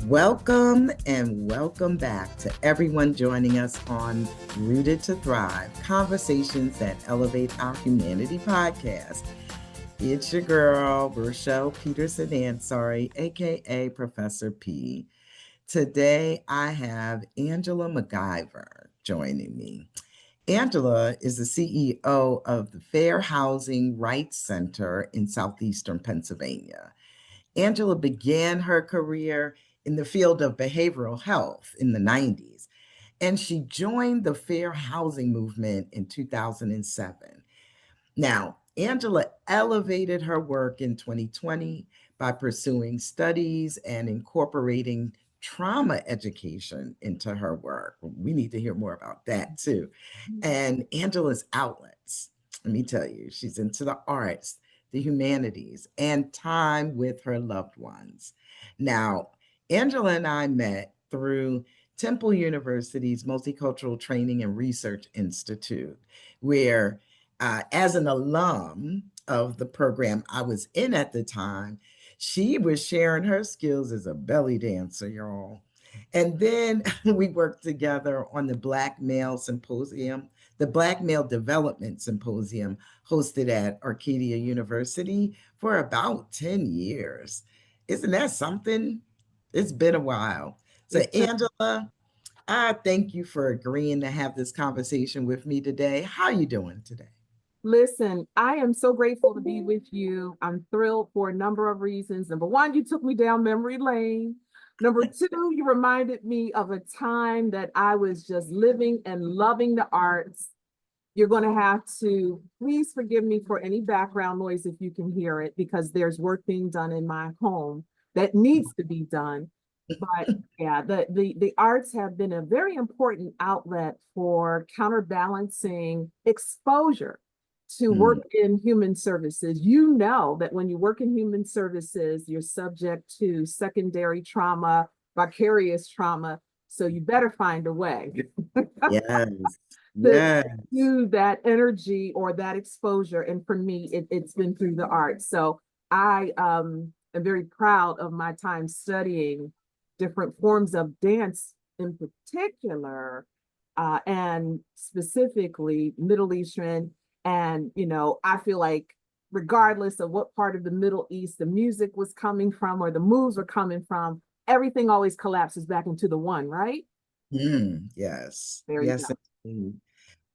Welcome and welcome back to everyone joining us on Rooted to Thrive, Conversations that Elevate Our Humanity podcast. It's your girl, Rochelle Peterson-Ansari, aka Professor P. Today I have Angela McIver joining me. Angela is the CEO of the Fair Housing Rights Center in Southeastern Pennsylvania. Angela began her career in the field of behavioral health in the 90s, and she joined the fair housing movement in 2007. Now, Angela elevated her work in 2020 by pursuing studies and incorporating trauma education into her work. We need to hear more about that too. And Angela's outlets, let me tell you, she's into the arts, the humanities, and time with her loved ones. Now, Angela and I met through Temple University's Multicultural Training and Research Institute, where, as an alum of the program I was in at the time, she was sharing her skills as a belly dancer, y'all. And then we worked together on the Black Male Symposium, the Black Male Development Symposium hosted at Arcadia University for about 10 years. Isn't that something? It's been a while. So, Angela, I thank you for agreeing to have this conversation with me today. How are you doing today? Listen, I am so grateful to be with you. I'm thrilled for a number of reasons. Number one, you took me down memory lane. Number two, you reminded me of a time that I was just living and loving the arts. You're going to have to please forgive me for any background noise if you can hear it, because there's work being done in my home that needs to be done. But yeah, the arts have been a very important outlet for counterbalancing exposure to work in human services. You know that when you work in human services, you're subject to secondary trauma, vicarious trauma. So you better find a way Yes. to Yes. do that energy or that exposure. And for me, it's been through the arts. So I am very proud of my time studying different forms of dance in particular, and specifically Middle Eastern. And, I feel like regardless of what part of the Middle East the music was coming from or the moves were coming from, everything always collapses back into the one, right? Yes. There you Yes, go. indeed.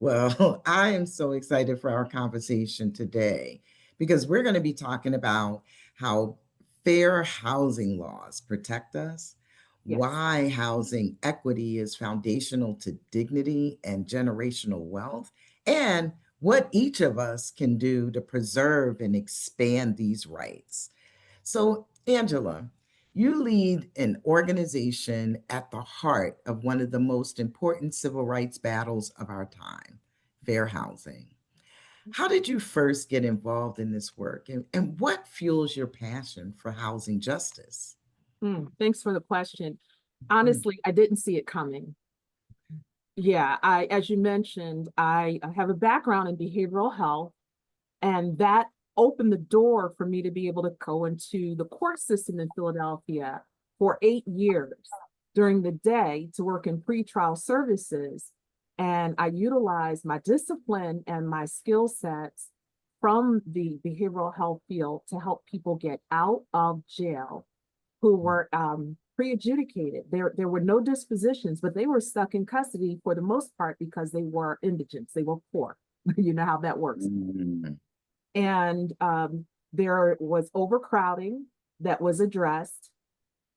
Well, I am so excited for our conversation today because we're going to be talking about how fair housing laws protect us, Yes. why housing equity is foundational to dignity and generational wealth, and what each of us can do to preserve and expand these rights. So, Angela, you lead an organization at the heart of one of the most important civil rights battles of our time, fair housing. How did you first get involved in this work, and what fuels your passion for housing justice? Thanks for the question. Mm. Honestly, I didn't see it coming. Yeah, as you mentioned, I have a background in behavioral health, and that opened the door for me to be able to go into the court system in Philadelphia for 8 years during the day to work in pretrial services. And I utilized my discipline and my skill sets from the behavioral health field to help people get out of jail who were pre-adjudicated. There were no dispositions, but they were stuck in custody for the most part because they were indigents, they were poor. You know how that works. Mm. And there was overcrowding that was addressed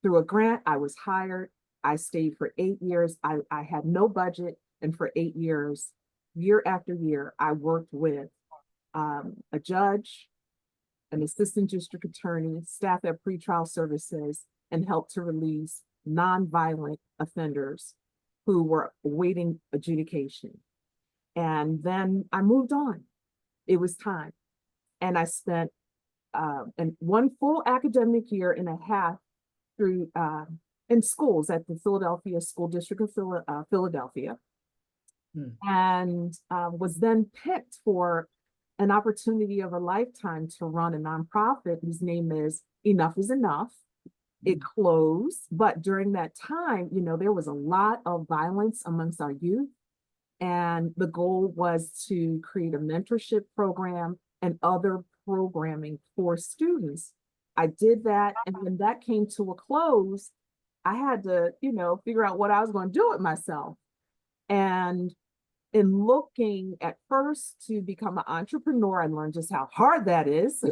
through a grant. I was hired. I stayed for 8 years. I had no budget. And for 8 years, year after year, I worked with a judge, an assistant district attorney, staff at pretrial services, and helped to release nonviolent offenders who were awaiting adjudication. And then I moved on. It was time. And I spent and one full academic year and a half through in schools at the Philadelphia School District of Philadelphia, and was then picked for an opportunity of a lifetime to run a nonprofit whose name is Enough is Enough. It closed, but during that time, there was a lot of violence amongst our youth. And the goal was to create a mentorship program and other programming for students. I did that. And when that came to a close, I had to, figure out what I was going to do with myself. And in looking at first to become an entrepreneur, I learned just how hard that is.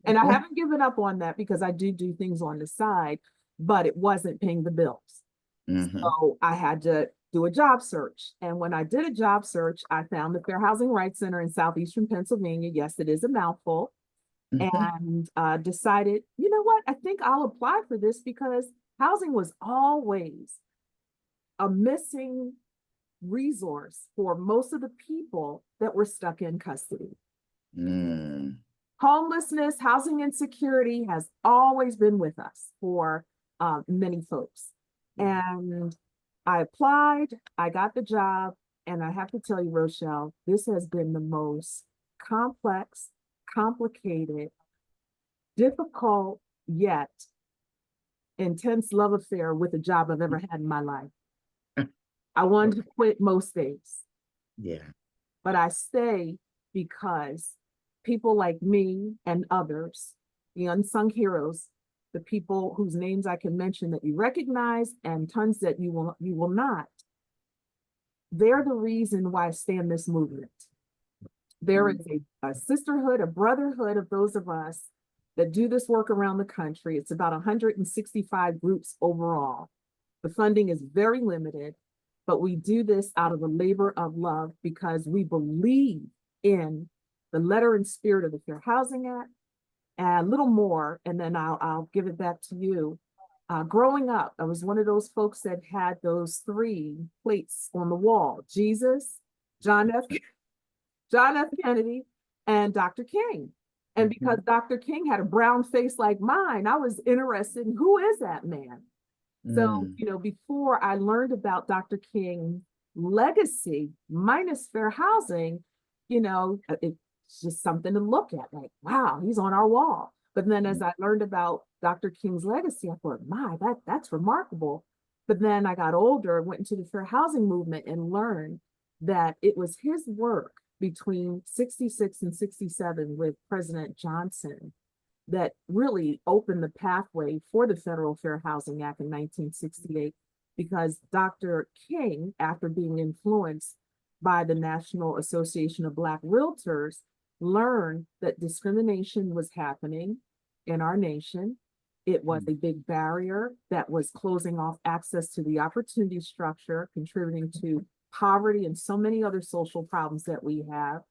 And I haven't given up on that because I do things on the side, but it wasn't paying the bills. So I had to do a job search. And when I did a job search, I found the Fair Housing Rights Center in Southeastern Pennsylvania. Yes, it is a mouthful. And decided, you know what, I think I'll apply for this because housing was always a missing resource for most of the people that were stuck in custody. Homelessness, housing insecurity has always been with us for many folks. And I applied, I got the job, and I have to tell you, Rochelle, this has been the most complex, complicated, difficult, yet intense love affair with a job I've ever had in my life. I wanted to quit most days. Yeah. But I stay because people like me and others, the unsung heroes, the people whose names I can mention that you recognize and tons that you will not, they're the reason why I stay in this movement. There is a sisterhood, a brotherhood of those of us that do this work around the country. It's about 165 groups overall. The funding is very limited, but we do this out of a labor of love because we believe in the letter and spirit of the Fair Housing Act, and a little more, and then I'll give it back to you. Growing up, I was one of those folks that had those 3 plates on the wall: Jesus, John F. Kennedy, and Dr. King. And because Dr. King had a brown face like mine, I was interested in who is that man? So, before I learned about Dr. King's legacy, minus fair housing, it's just something to look at, like, wow, he's on our wall. But then as I learned about Dr. King's legacy, I thought, my, that's remarkable. But then I got older, went into the fair housing movement and learned that it was his work between 66 and 67 with President Johnson that really opened the pathway for the Federal Fair Housing Act in 1968, because Dr. King, after being influenced by the National Association of Black Realtors, learned that discrimination was happening in our nation. It was a big barrier that was closing off access to the opportunity structure, contributing to poverty and so many other social problems that we have.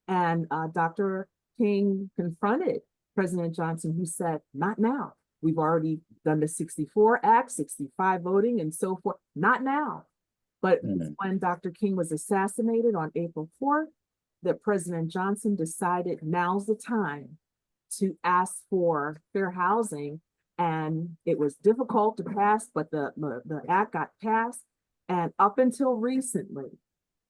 And Dr. King confronted President Johnson, who said, not now. We've already done the 64 Act, 65 voting, and so forth. Not now. But when Dr. King was assassinated on April 4th, that President Johnson decided now's the time to ask for fair housing. And it was difficult to pass, but the act got passed. And up until recently,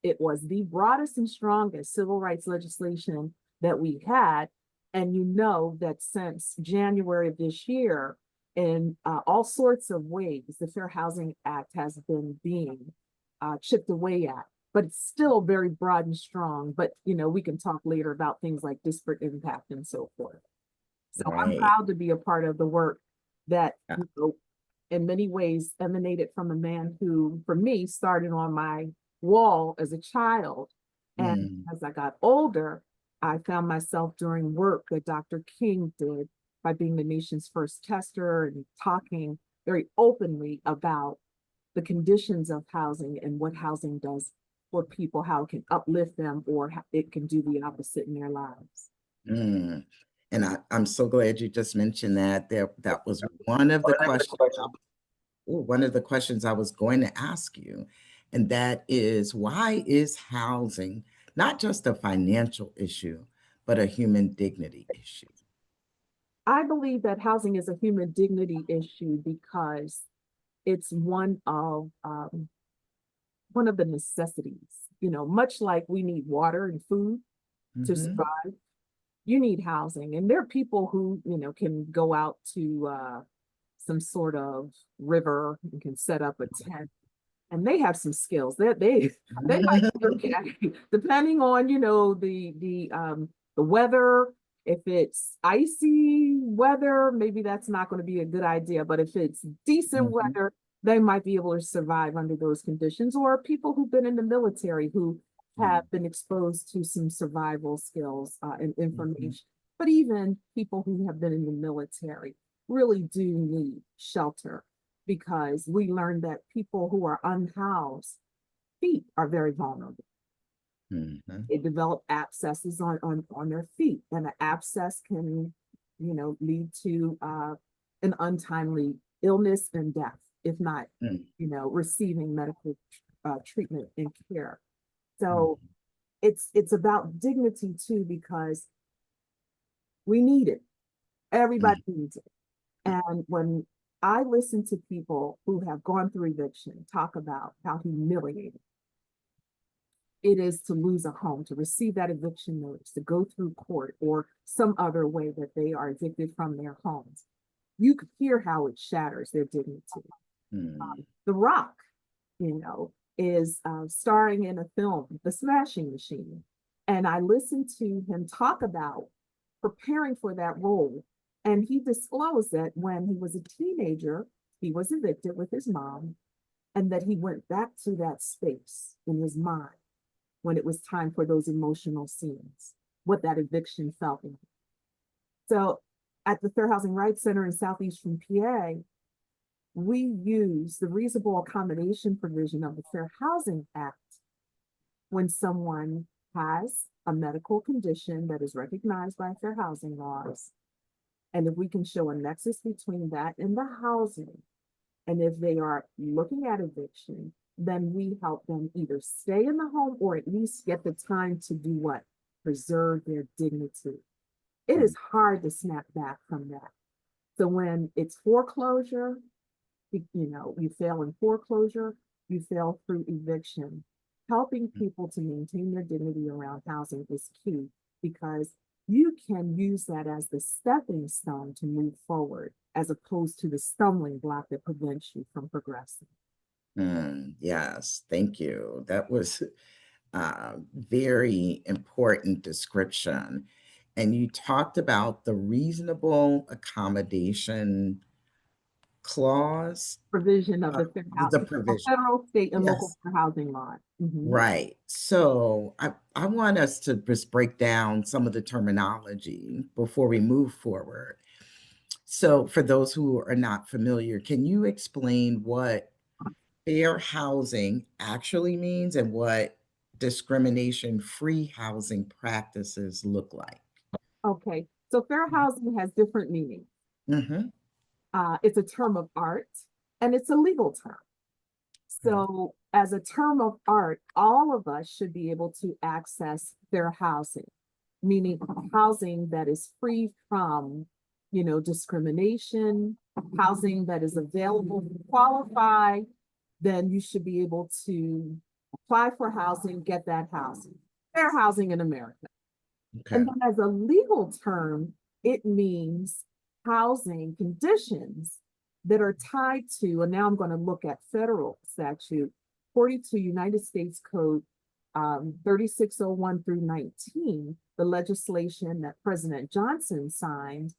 it was the broadest and strongest civil rights legislation that we had. And you know that since January of this year, in all sorts of ways, the Fair Housing Act has been being chipped away at, but it's still very broad and strong. But, we can talk later about things like disparate impact and so forth. So I'm proud to be a part of the work that, in many ways emanated from a man who, for me, started on my wall as a child. And as I got older, I found myself doing work that Dr. King did by being the nation's first tester and talking very openly about the conditions of housing and what housing does for people, how it can uplift them or how it can do the opposite in their lives. And I'm so glad you just mentioned that. That was one of the questions I was going to ask you. And that is, why is housing not just a financial issue, but a human dignity issue? I believe that housing is a human dignity issue because it's one of the necessities. Much like we need water and food to survive, you need housing. And there are people who can go out to some sort of river and can set up a tent. And they have some skills that they might depending on, you know, the weather. If it's icy weather, maybe that's not going to be a good idea. But if it's decent weather, they might be able to survive under those conditions. Or people who've been in the military who have been exposed to some survival skills and information. But even people who have been in the military really do need shelter, because we learned that people who are unhoused feet are very vulnerable. They develop abscesses on their feet, and an abscess can, you know, lead to an untimely illness and death, if not, you know, receiving medical treatment and care. So it's about dignity too, because we need it. Everybody needs it. And when I listen to people who have gone through eviction talk about how humiliating it is to lose a home, to receive that eviction notice, to go through court or some other way that they are evicted from their homes, you could hear how it shatters their dignity. The Rock, you know, is starring in a film, The Smashing Machine. And I listened to him talk about preparing for that role. And he disclosed that when he was a teenager, he was evicted with his mom, and that he went back to that space in his mind when it was time for those emotional scenes, what that eviction felt like. So at the Fair Housing Rights Center in Southeastern PA, we use the reasonable accommodation provision of the Fair Housing Act when someone has a medical condition that is recognized by fair housing laws. And if we can show a nexus between that and the housing, and if they are looking at eviction, then we help them either stay in the home or at least get the time to do what? Preserve their dignity. It is hard to snap back from that. So when it's foreclosure, you know, you fail in foreclosure, you fail through eviction. Helping people to maintain their dignity around housing is key, because you can use that as the stepping stone to move forward, as opposed to the stumbling block that prevents you from progressing. Yes, thank you. That was a very important description. And you talked about the reasonable accommodation clause, Provision of the fair the housing, provision. federal, state, and local Yes, fair housing law. right. So I want us to just break down some of the terminology before we move forward. So for those who are not familiar, can you explain what fair housing actually means and what discrimination-free housing practices look like? Okay, so fair housing has different meanings. Mm-hmm. It's a term of art and it's a legal term. So as a term of art, all of us should be able to access fair housing, meaning housing that is free from, you know, discrimination, housing that is available to qualify. Then you should be able to apply for housing, get that housing, fair housing in America. Okay. And then as a legal term, it means housing conditions that are tied to, and now I'm going to look at federal statute 42 United States Code 3601 through 19, the legislation that President Johnson signed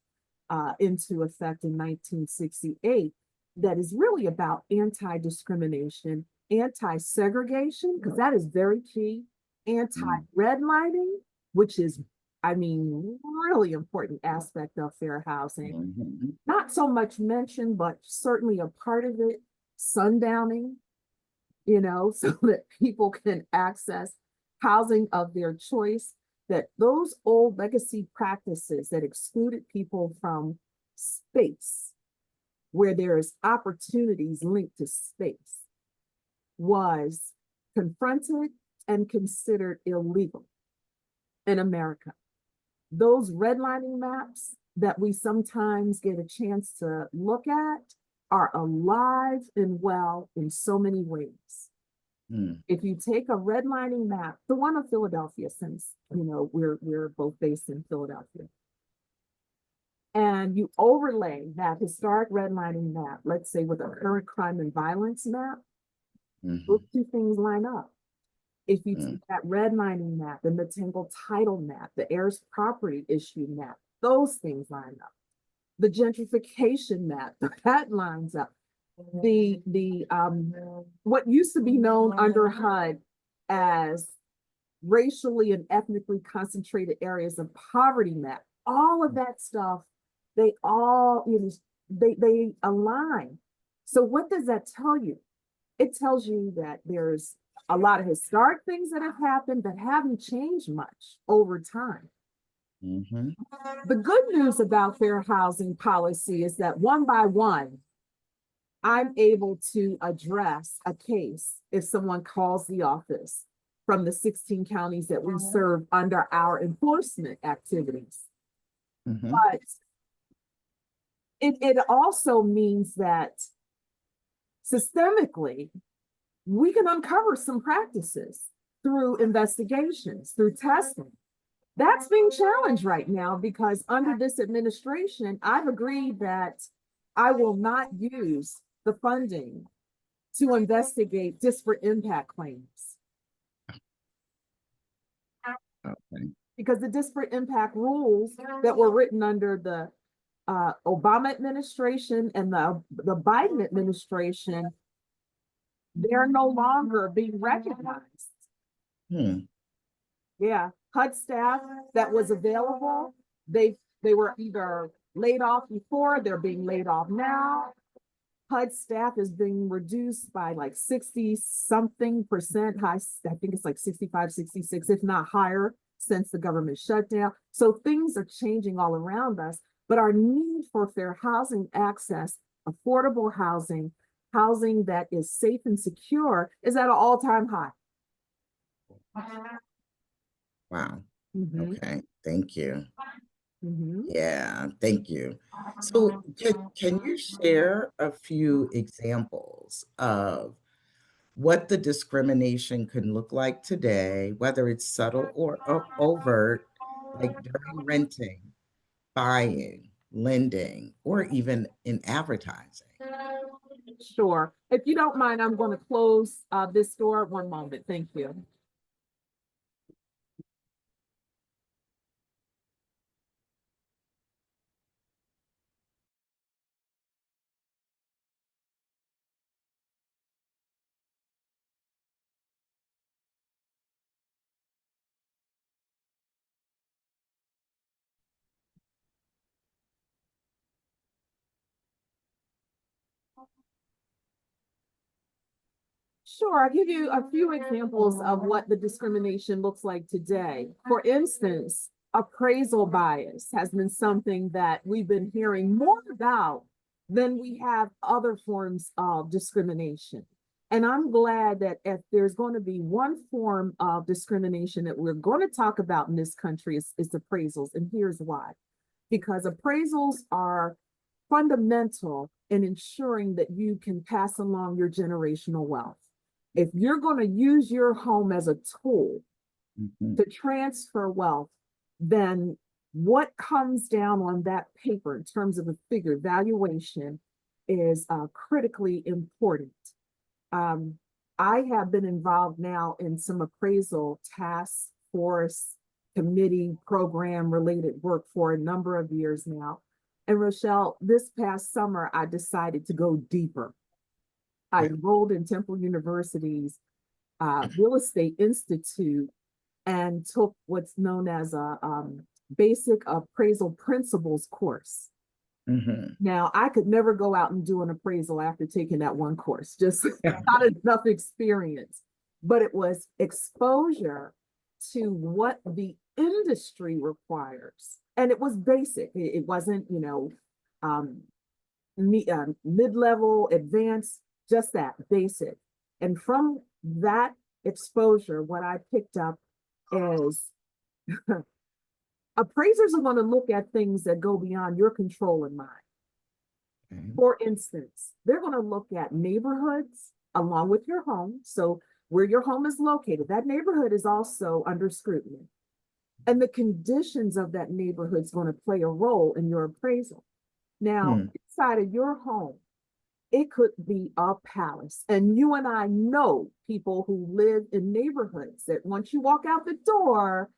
into effect in 1968, that is really about anti-discrimination, anti-segregation, because that is very key, anti-redlining, which is, I mean, really important aspect of fair housing. Not so much mentioned, but certainly a part of it, sundowning, you know, so that people can access housing of their choice, that those old legacy practices that excluded people from space, where there's opportunities linked to space, was confronted and considered illegal in America. Those redlining maps that we sometimes get a chance to look at are alive and well in so many ways. If you take a redlining map, the one of Philadelphia, since you know we're both based in Philadelphia, and you overlay that historic redlining map, let's say with a current crime and violence map, those two things line up. If you take that redlining map and the tangled title map, the heirs property issue map, those things line up. The gentrification map, that lines up. The what used to be known under HUD as racially and ethnically concentrated areas of poverty map, all of that stuff, they all, they align. So what does that tell you? It tells you that there's a lot of historic things that have happened that haven't changed much over time. The good news about fair housing policy is that one by one, I'm able to address a case if someone calls the office from the 16 counties that we serve under our enforcement activities. But it also means that systemically, we can uncover some practices through investigations, through testing. That's being challenged right now because under this administration, I've agreed that I will not use the funding to investigate disparate impact claims. Because the disparate impact rules that were written under the Obama administration and the Biden administration, they're no longer being recognized. Yeah, HUD staff that was available, they were either laid off before, they're being laid off now. HUD staff is being reduced by like 60-something%, high, I think it's like 65, 66, if not higher, since the government shutdown. So things are changing all around us, but our need for fair housing access, affordable housing, housing that is safe and secure is at an all-time high. Wow. Okay, thank you. Yeah, thank you. So can you share a few examples of what the discrimination can look like today, whether it's subtle or overt, like during renting, buying, lending, or even in advertising? Sure. If you don't mind, I'm going to close this door. One moment. Thank you. Sure, I'll give you a few examples of what the discrimination looks like today. For instance, appraisal bias has been something that we've been hearing more about than we have other forms of discrimination. And I'm glad that if there's going to be one form of discrimination that we're going to talk about in this country is appraisals. And here's why. Because appraisals are fundamental in ensuring that you can pass along your generational wealth. If you're going to use your home as a tool to transfer wealth, then what comes down on that paper in terms of a figure valuation is critically important. I have been involved now in some appraisal task force committee program related work for a number of years now. And Rochelle, this past summer, I decided to go deeper. I enrolled in Temple University's Real Estate Institute and took what's known as a basic appraisal principles course. Now, I could never go out and do an appraisal after taking that one course, just not enough experience, but it was exposure to what the industry requires. And it was basic. It wasn't, mid-level, advanced, just that, basic. And from that exposure, what I picked up is appraisers are going to look at things that go beyond your control and mine. For instance, they're going to look at neighborhoods along with your home. So where your home is located, that neighborhood is also under scrutiny. And the conditions of that neighborhood is going to play a role in your appraisal. Now, inside of your home, it could be a palace. And you and I know people who live in neighborhoods that once you walk out the door,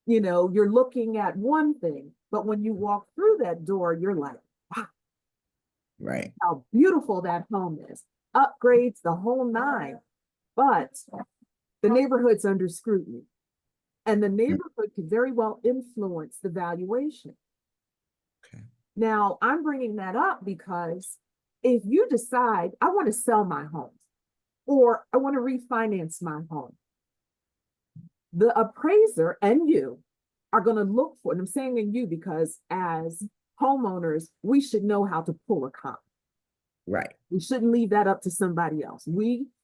you know, you're looking at one thing, but when you walk through that door, you're like, wow, right, how beautiful that home is. Upgrades, the whole nine. But the neighborhood's under scrutiny. And the neighborhood could very well influence the valuation. okay. Now, I'm bringing that up because if you decide, I want to sell my home or I want to refinance my home, the appraiser and you are going to look for, and I'm saying in you because as homeowners, we should know how to pull a comp. Right. We shouldn't leave that up to somebody else.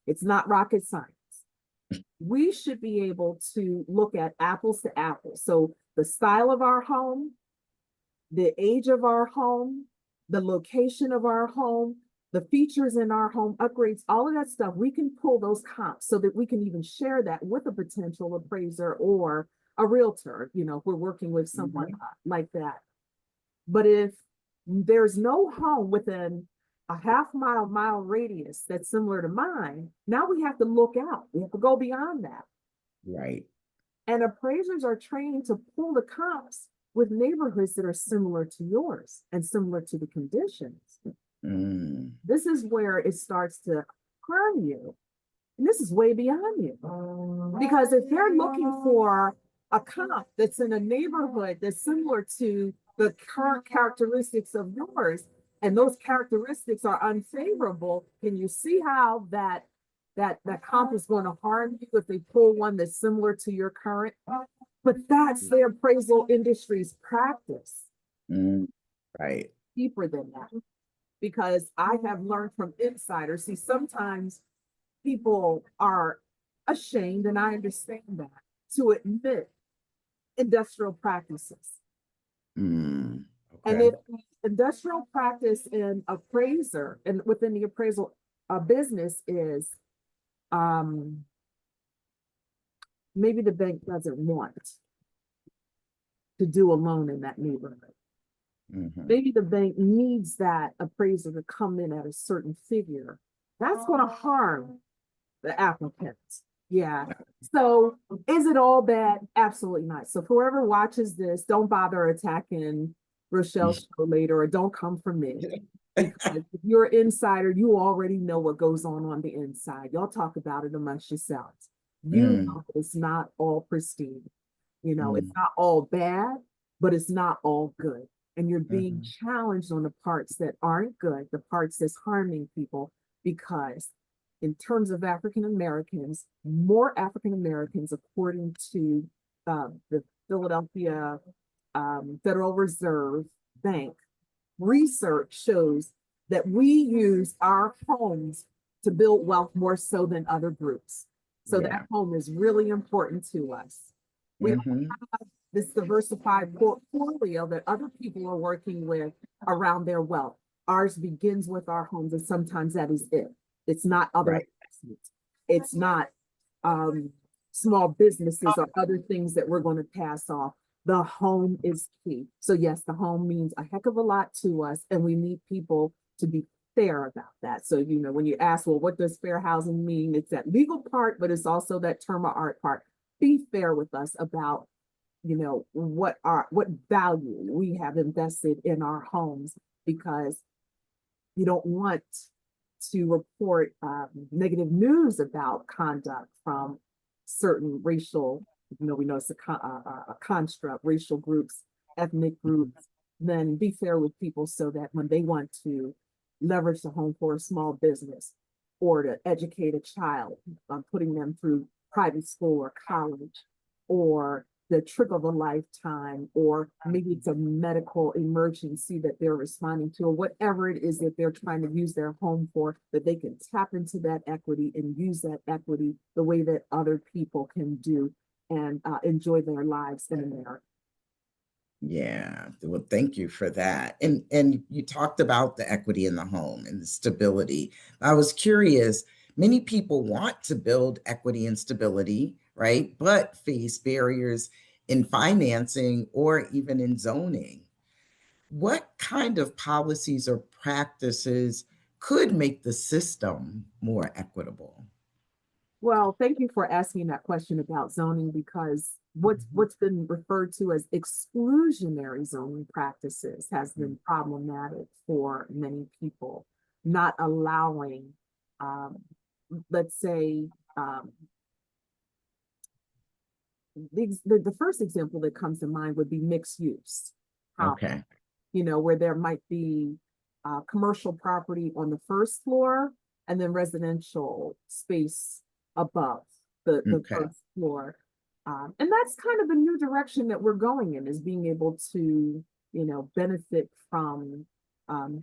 It's not rocket science. We should be able to look at apples to apples. So the style of our home, the age of our home, the location of our home, the features in our home, upgrades, all of that stuff, we can pull those comps so that we can even share that with a potential appraiser or a realtor, you know, if we're working with someone like that. But if there's no home within a mile radius that's similar to mine, now we have to look out. We have to go beyond that. Right. And appraisers are trained to pull the comps with neighborhoods that are similar to yours and similar to the conditions. This is where it starts to harm you. And this is way beyond you. Because if they're looking for a comp that's in a neighborhood that's similar to the current characteristics of yours, and those characteristics are unfavorable, can you see how that comp is going to harm you if they pull one that's similar to your current? But that's the appraisal industry's practice. Right. Deeper than that. Because I have learned from insiders, see, sometimes people are ashamed, and I understand that, to admit industrial practices. Okay. And if the industrial practice in appraiser and within the appraisal business is maybe the bank doesn't want to do a loan in that neighborhood. Maybe the bank needs that appraiser to come in at a certain figure. That's going to harm the applicant. Yeah. So is it all bad? Absolutely not. So whoever watches this, don't bother attacking Rochelle's show later, or don't come for me. Because if you're an insider, you already know what goes on the inside. Y'all talk about it amongst yourselves. You know it's not all pristine. You know, it's not all bad, but it's not all good. And you're being challenged on the parts that aren't good, the parts that's harming people, because in terms of African Americans, more African Americans, according to the Philadelphia Federal Reserve Bank, research shows that we use our homes to build wealth more so than other groups. So that home is really important to us. We have this diversified portfolio that other people are working with around their wealth. Ours begins with our homes, and sometimes that is it. It's not other investments. It's not small businesses or other things that we're going to pass off. The home is key. So yes, the home means a heck of a lot to us, and we need people to be fair about that. So, you know, when you ask, well, what does fair housing mean? It's that legal part, but it's also that term of art part. Be fair with us about, you know, what value we have invested in our homes, because you don't want to report negative news about conduct from certain racial, you know, we know it's a construct, racial groups, ethnic groups. Then be fair with people so that when they want to leverage the home for a small business or to educate a child, putting them through private school or college, or the trick of a lifetime, or maybe it's a medical emergency that they're responding to, or whatever it is that they're trying to use their home for, that they can tap into that equity and use that equity the way that other people can do and enjoy their lives in America. Yeah, well, thank you for that. And you talked about the equity in the home and the stability. I was curious, many people want to build equity and stability, right? But face barriers in financing or even in zoning. What kind of policies or practices could make the system more equitable? Well, thank you for asking that question about zoning, because what's been referred to as exclusionary zoning practices has been problematic for many people, not allowing, um, let's say, the first example that comes to mind would be mixed use. Okay. Where there might be commercial property on the first floor and then residential space above the Okay. first floor. And that's kind of the new direction that we're going in, is being able to, benefit from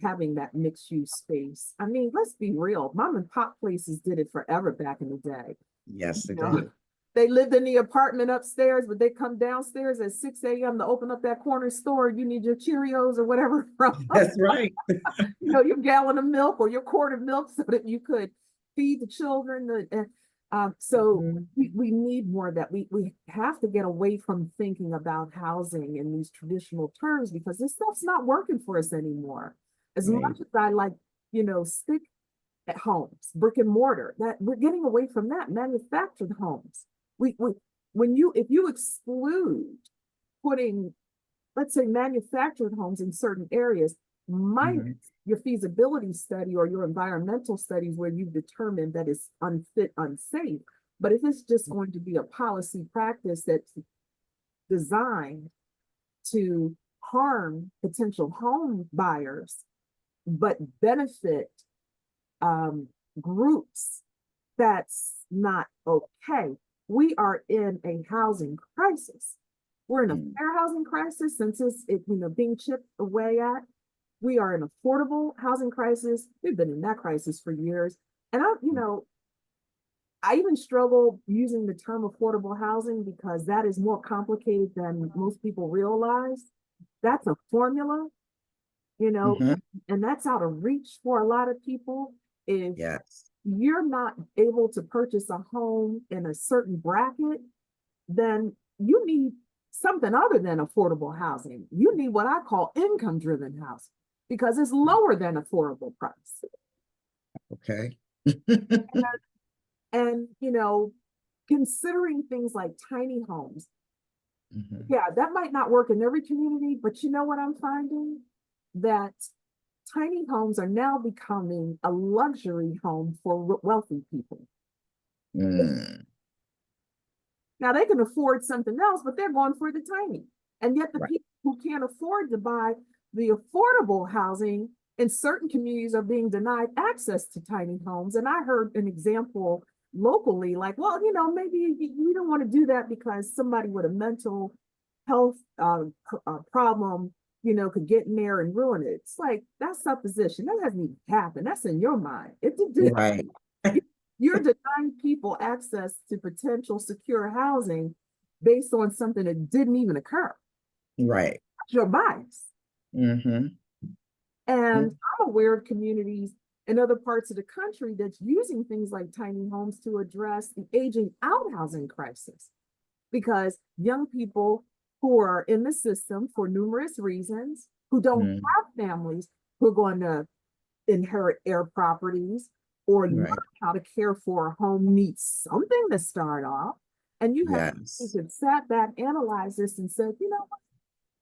having that mixed use space. I mean, let's be real, mom and pop places did it forever back in the day. Yes, You it know, did. they lived in the apartment upstairs, but they come downstairs at 6 a.m. to open up that corner store. You need your Cheerios or whatever from, That's right. your gallon of milk or your quart of milk so that you could feed the children. So Mhm. we need more of that. We have to get away from thinking about housing in these traditional terms, because this stuff's not working for us anymore. As Right. much as I like, stick at homes, brick and mortar, that we're getting away from that. Manufactured homes. We if you exclude putting, let's say, manufactured homes in certain areas, minus Mhm. your feasibility study or your environmental studies where you've determined that it's unfit, unsafe. But if it's just going to be a policy practice that's designed to harm potential home buyers, but benefit groups, that's not okay. We are in a housing crisis. We're in a Mm. fair housing crisis since being chipped away at. We are in affordable housing crisis. We've been in that crisis for years. And I even struggle using the term affordable housing, because that is more complicated than most people realize. That's a formula, you know, Mhm. and that's out of reach for a lot of people. If Yes. you're not able to purchase a home in a certain bracket, then you need something other than affordable housing. You need what I call income driven housing, because it's lower than affordable price. Okay. And, considering things like tiny homes, Mhm. yeah, that might not work in every community, but you know what I'm finding? That tiny homes are now becoming a luxury home for wealthy people. Mm. Now they can afford something else, but they're going for the tiny. And yet the Right. people who can't afford to buy the affordable housing in certain communities are being denied access to tiny homes. And I heard an example locally, like, well, maybe you don't want to do that because somebody with a mental health problem, could get in there and ruin it. It's like, that's supposition. That hasn't even happened. That's in your mind. It did. Right. You're denying people access to potential secure housing based on something that didn't even occur. Right. That's your bias. Mhm. And I'm aware of communities in other parts of the country that's using things like tiny homes to address the aging out housing crisis, because young people who are in the system for numerous reasons, who don't Mhm. have families, who are going to inherit air properties or learn Right. how to care for a home, need something to start off. And you have Yes. to sat back, analyze this, and said,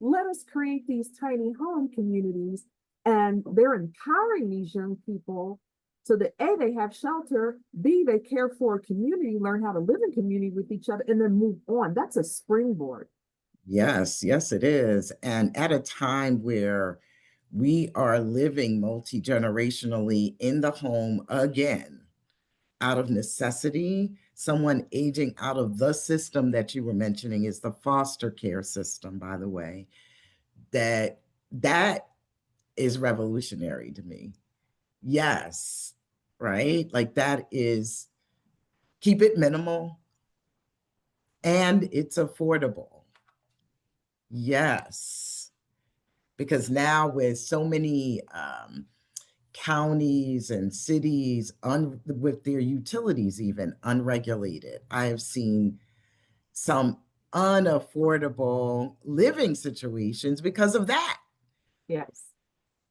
let us create these tiny home communities. And they're empowering these young people so that A, they have shelter, B, they care for a community, learn how to live in community with each other, and then move on. That's a springboard. Yes, yes, it is. And at a time where we are living multi-generationally in the home again, out of necessity, someone aging out of the system that you were mentioning is the foster care system, by the way, that is revolutionary to me. Yes, right? Like that is keep it minimal and it's affordable. Yes. Because now with so many counties and cities with their utilities even unregulated, I have seen some unaffordable living situations because of that. Yes.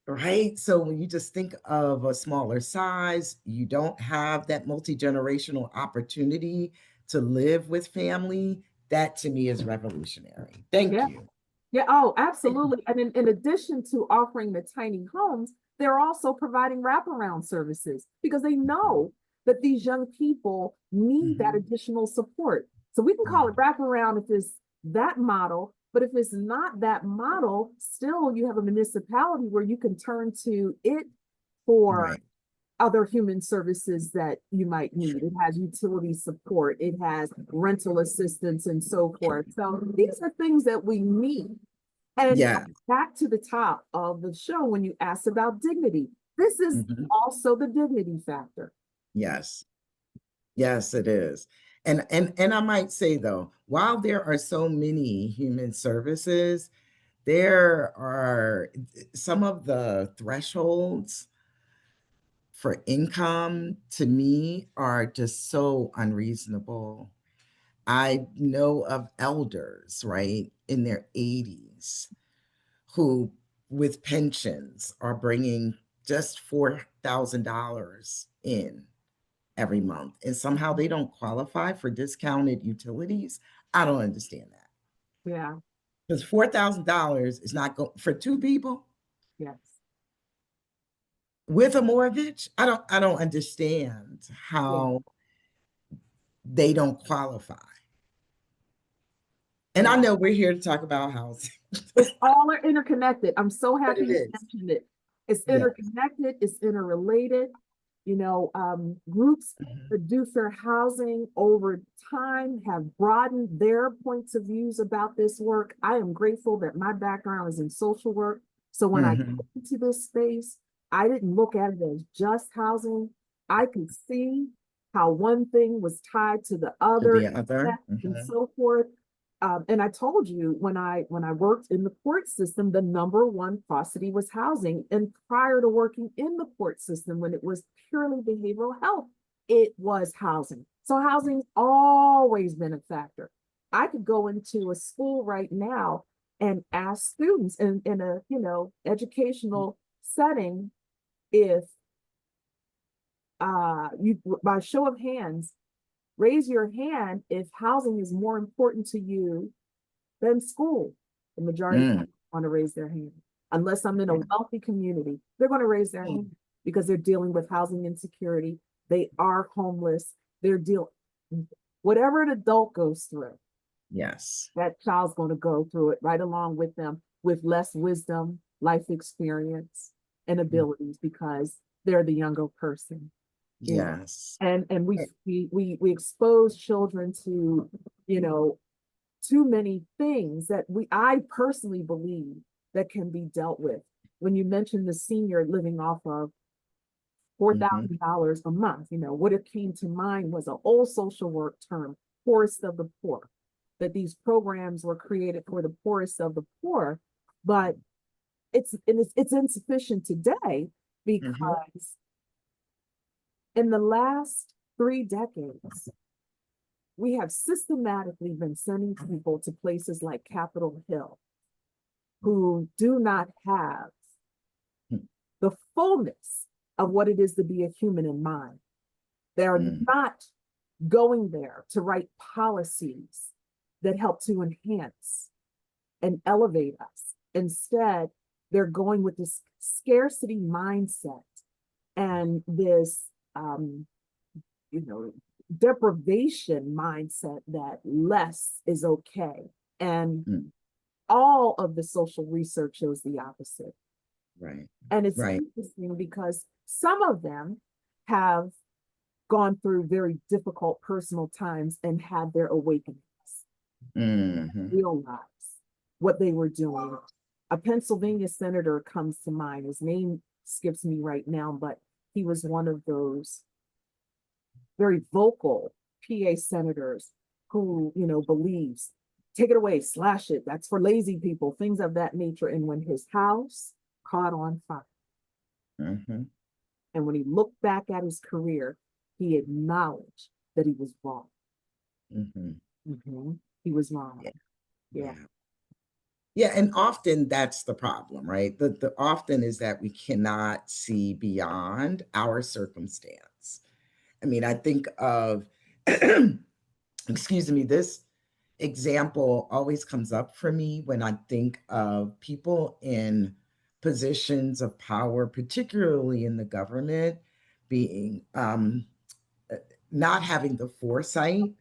Right. So when you just think of a smaller size, you don't have that multi-generational opportunity to live with family. That to me is revolutionary. Thank Yeah. you. Yeah. Oh, absolutely. And in addition to offering the tiny homes, they're also providing wraparound services because they know that these young people need that Mhm. additional support. So we can call Yeah. it wraparound if it's that model, but if it's not that model, still you have a municipality where you can turn to it for Right. other human services that you might need. It has utility support, it has rental assistance, and so forth. So these are things that we need. And Yeah. back to the top of the show, when you asked about dignity, this is Mhm. also the dignity factor. Yes. Yes, it is. And I might say though, while there are so many human services, there are some of the thresholds for income to me are just so unreasonable. I know of elders, right, in their 80s who, with pensions, are bringing just $4,000 in every month. And somehow they don't qualify for discounted utilities. I don't understand that. Yeah, Because $4,000 is not going for two people yes, with a mortgage. I don't understand yeah, how they don't qualify. And I yeah. know we're here to talk about housing, It's all interconnected. I'm so but happy it you is. mentioned it. It's Yeah. interconnected, it's interrelated. Groups Mhm. producer housing over time have broadened their points of views about this work. I am grateful that my background is in social work. So when I Mhm. got into this space, I didn't look at it as just housing. I could see how one thing was tied to the To other the other. and Mhm. so forth. And I told you when I worked in the court system, the number one paucity was housing. And prior to working in the court system, when it was purely behavioral health, it was housing. So housing's always been a factor. I could go into a school right now and ask students in a educational setting if you by show of hands, raise your hand if housing is more important to you than school. The majority Mm. want to raise their hand. Unless I'm in a Yeah. wealthy community, they're going to raise their hand because they're dealing with housing insecurity. They are homeless. They're dealing whatever an adult goes through, Yes. that child's going to go through it right along with them with less wisdom, life experience, and Mm. abilities because they're the younger person. you know Yes. and we expose children to you know too many things that I personally believe that can be dealt with. When you mentioned the senior living off of Mhm. $4,000 a month, what it came to mind was an old social work term, poorest of the poor, that these programs were created for the poorest of the poor, but it's insufficient today Mhm. because in the last 3 decades, we have systematically been sending people to places like Capitol Hill who do not have Mm. the fullness of what it is to be a human in mind. They're Mm. not going there to write policies that help to enhance and elevate us. Instead, they're going with this scarcity mindset and this, you know, deprivation mindset that less is okay. And Mm. all of the social research shows the opposite. Right. And it's Right. interesting because some of them have gone through very difficult personal times and had their awakenings, Mhm. realize what they were doing. A Pennsylvania senator comes to mind. His name skips me right now, but he was one of those very vocal PA senators who, believes, take it away, slash it, that's for lazy people, things of that nature. And when his house caught on fire, Mhm. and when he looked back at his career, he acknowledged that he was wrong. Mhm. Mhm. he was wrong. Yeah. Yeah. Yeah. Yeah, and often that's the problem, right? The often is that we cannot see beyond our circumstance. I mean, I think of, excuse me, this example always comes up for me when I think of people in positions of power, particularly in the government, being not having the foresight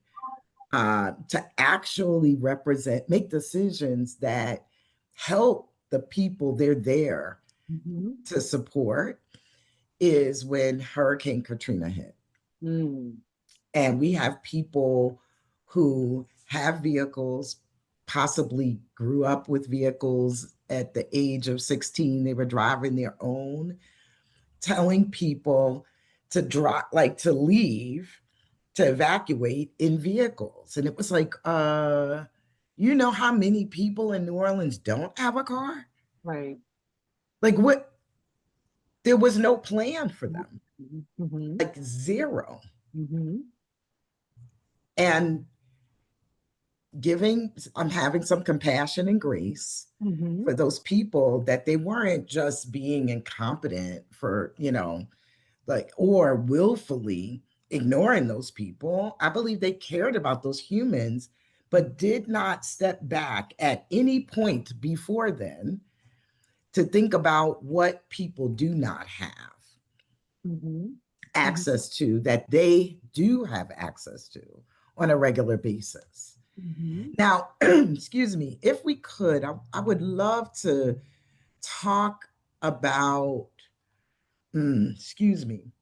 to actually represent, make decisions that help the people they're there Mm-hmm. to support, is when Hurricane Katrina hit. Mm. And we have people who have vehicles, possibly grew up with vehicles at the age of 16, they were driving their own, telling people to drive, like to leave, to evacuate in vehicles. And it was like, you know how many people in New Orleans don't have a car? Right. Like, what? There was no plan for them, Mm-hmm. like zero. Mm-hmm. And I'm having some compassion and grace Mm-hmm. for those people, that they weren't just being incompetent for, like, or willfully ignoring those people. I believe they cared about those humans, but did not step back at any point before then to think about what people do not have Mm-hmm. access to, that they do have access to on a regular basis. Mm-hmm. Now, excuse me, if we could, I would love to talk about, excuse me,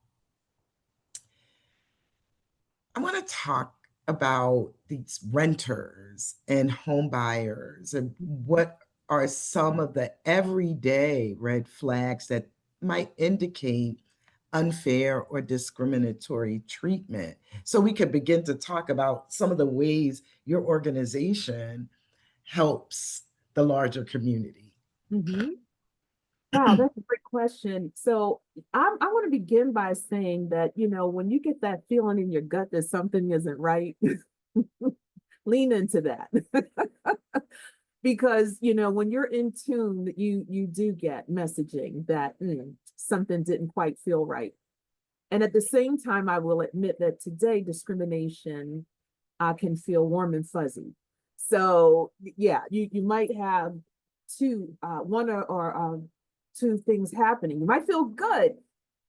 I want to talk about these renters and home buyers, and what are some of the everyday red flags that might indicate unfair or discriminatory treatment. So we could begin to talk about some of the ways your organization helps the larger community. Mm-hmm. Wow, that's a great question. So I want to begin by saying that, when you get that feeling in your gut that something isn't right, lean into that. Because, when you're in tune, you do get messaging that something didn't quite feel right. And at the same time, I will admit that today discrimination can feel warm and fuzzy. So yeah, you might have one or two things happening. You might feel good,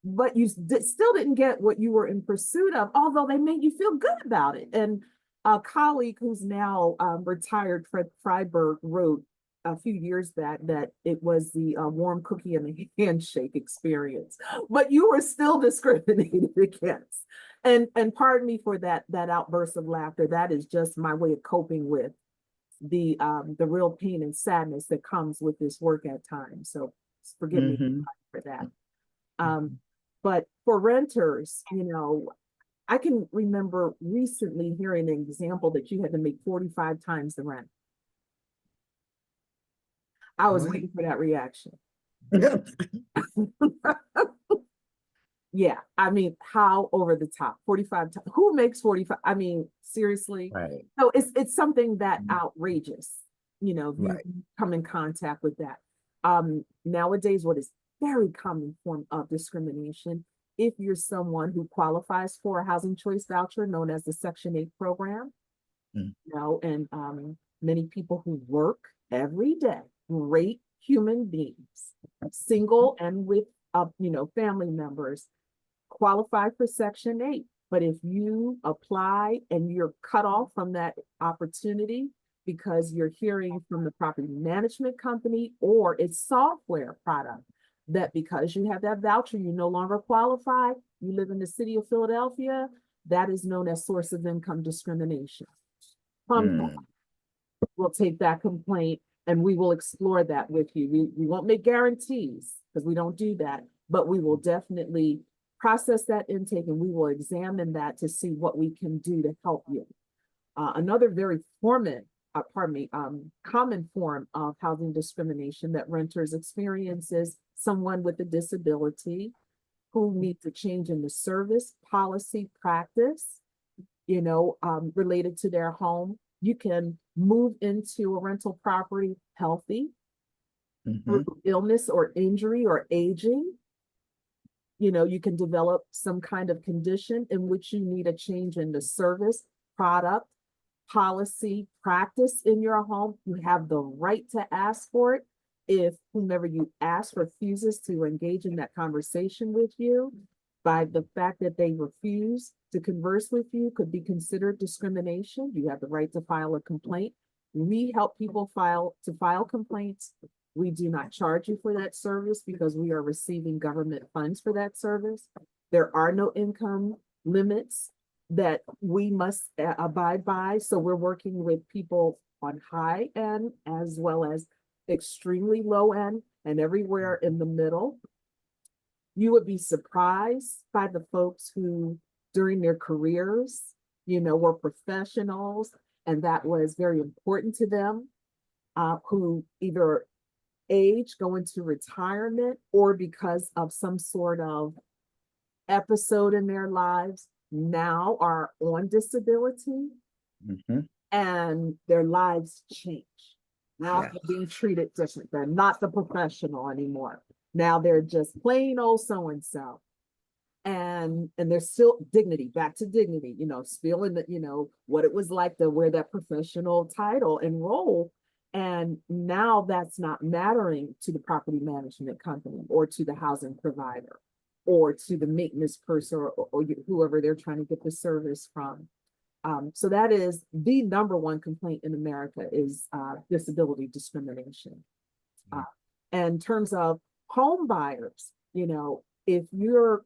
but you still didn't get what you were in pursuit of, although they made you feel good about it. And a colleague who's now retired, Fred Freiberg, wrote a few years back that it was the warm cookie and the handshake experience, but you were still discriminated against. And pardon me for that outburst of laughter. That is just my way of coping with the real pain and sadness that comes with this work at times. So forgive me Mm-hmm. for that. But for renters, I can remember recently hearing an example that you had to make 45 times the rent. I was Boy. waiting for that reaction. Yeah, I mean, how over the top? 45 times. Who makes 45? I mean, seriously. Right, So it's something that outrageous, if you right. come in contact with that. Nowadays, what is very common form of discrimination, if you're someone who qualifies for a housing choice voucher known as the Section 8 program, Mm. and many people who work every day, great human beings, single and with family members, qualify for Section 8. But if you apply and you're cut off from that opportunity because you're hearing from the property management company or its software product that because you have that voucher, you no longer qualify, you live in the city of Philadelphia, that is known as source of income discrimination. Mm. We'll take that complaint and we will explore that with you. We won't make guarantees because we don't do that, but we will definitely process that intake and we will examine that to see what we can do to help you. Another very common form of housing discrimination that renters experience is someone with a disability who needs a change in the service, policy, practice, related to their home. You can move into a rental property healthy through illness or injury or aging. You know, you can develop some kind of condition in which you need a change in the service, product, policy, practice in your home. You have the right to ask for it. If whomever you ask refuses to engage in that conversation with you, by the fact that they refuse to converse with you, could be considered discrimination. You have the right to file a complaint. We help people file complaints. We do not charge you for that service because we are receiving government funds for that service. There are no income limits that we must abide by. So we're working with people on high end as well as extremely low end and everywhere in the middle. You would be surprised by the folks who during their careers, you know, were professionals and that was very important to them, who either age, go into retirement, or because of some sort of episode in their lives, now are on disability and their lives change. Now they're being treated different. They're not the professional anymore. Now they're just plain old so-and-so. And there's still dignity, back to dignity, you know, feeling that, you know, what it was like to wear that professional title and role. And now that's not mattering to the property management company or to the housing provider or to the maintenance person or whoever they're trying to get the service from. So that is the number one complaint in America is disability discrimination. And in terms of home buyers, you know, if your